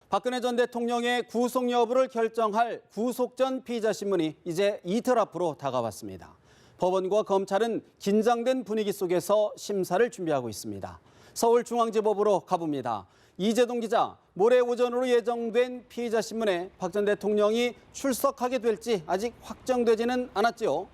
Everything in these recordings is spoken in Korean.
박근혜 전 대통령의 구속 여부를 결정할 구속 전 피의자 신문이 이제 이틀 앞으로 다가왔습니다. 법원과 검찰은 긴장된 분위기 속에서 심사를 준비하고 있습니다. 서울중앙지법으로 가봅니다. 이재동 기자, 모레 오전으로 예정된 피의자 신문에 박 전 대통령이 출석하게 될지 아직 확정되지는 않았죠.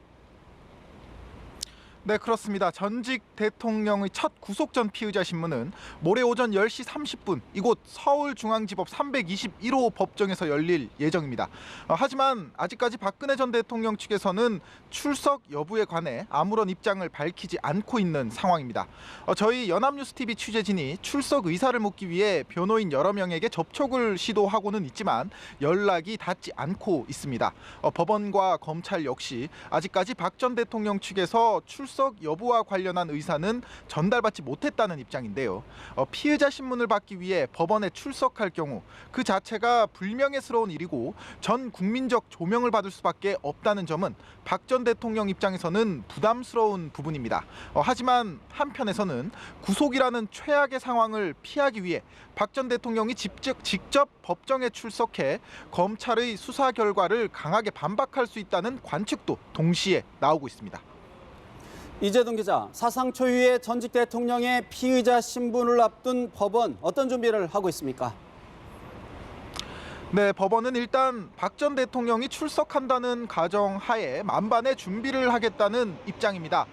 네, 그렇습니다. 전직 대통령의 첫 구속 전 피의자 신문은 모레 오전 10시 30분 이곳 서울중앙지법 321호 법정에서 열릴 예정입니다. 하지만 아직까지 박근혜 전 대통령 측에서는 출석 여부에 관해 아무런 입장을 밝히지 않고 있는 상황입니다. 저희 연합뉴스TV 취재진이 출석 의사를 묻기 위해 변호인 여러 명에게 접촉을 시도하고는 있지만 연락이 닿지 않고 있습니다. 법원과 검찰 역시 아직까지 박 전 대통령 측에서 출석 여부와 관련한 의사는 전달받지 못했다는 입장인데요. 피의자 신문을 받기 위해 법원에 출석할 경우 그 자체가 불명예스러운 일이고 전 국민적 조명을 받을 수밖에 없다는 점은 박 전 대통령 입장에서는 부담스러운 부분입니다. 하지만 한편에서는 구속이라는 최악의 상황을 피하기 위해 박 전 대통령이 직접 법정에 출석해 검찰의 수사 결과를 강하게 반박할 수 있다는 관측도 동시에 나오고 있습니다. 이재동 기자, 사상 초유의 전직 대통령의 피의자 신분을 앞둔 법원 어떤 준비를 하고 있습니까? 네, 법원은 일단 박 전 대통령이 출석한다는 가정하에 만반의 준비를 하겠다는 입장입니다.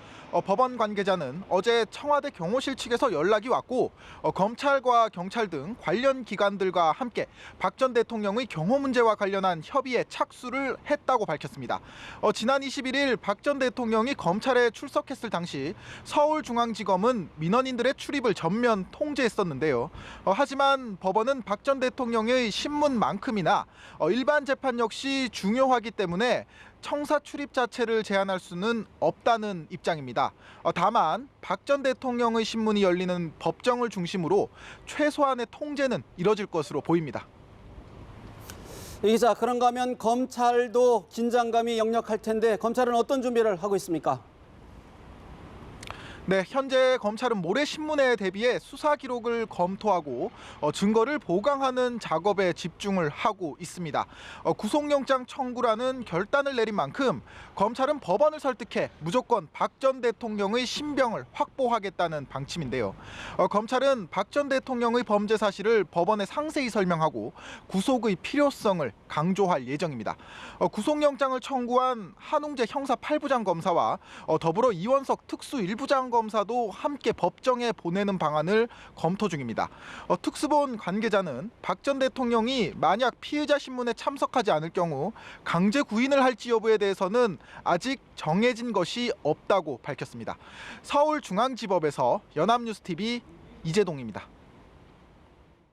법원 관계자는 어제 청와대 경호실 측에서 연락이 왔고 검찰과 경찰 등 관련 기관들과 함께 박 전 대통령의 경호 문제와 관련한 협의에 착수를 했다고 밝혔습니다. 지난 21일 박 전 대통령이 검찰에 출석했을 당시 서울중앙지검은 민원인들의 출입을 전면 통제했었는데요. 하지만 법원은 박 전 대통령의 신문만큼이나 일반 재판 역시 중요하기 때문에 청사 출입 자체를 제한할 수는 없다는 입장입니다. 다만 박 전 대통령의 신문이 열리는 법정을 중심으로 최소한의 통제는 이뤄질 것으로 보입니다. 이 기자, 그런가 하면 검찰도 긴장감이 역력할 텐데 검찰은 어떤 준비를 하고 있습니까? 네, 현재 검찰은 모레 신문에 대비해 수사 기록을 검토하고 증거를 보강하는 작업에 집중을 하고 있습니다. 구속영장 청구라는 결단을 내린 만큼 검찰은 법원을 설득해 무조건 박 전 대통령의 신병을 확보하겠다는 방침인데요. 검찰은 박 전 대통령의 범죄 사실을 법원에 상세히 설명하고 구속의 필요성을 강조할 예정입니다. 구속영장을 청구한 한웅재 형사 8부장 검사와 더불어 이원석 특수 1부장 검사도 함께 법정에 보내는 방안을 검토 중입니다. 특수본 관계자는 박 전 대통령이 만약 피의자 신문에 참석하지 않을 경우 강제 구인을 할지 여부에 대해서는 아직 정해진 것이 없다고 밝혔습니다. 서울중앙지법에서 연합뉴스TV 이재동입니다.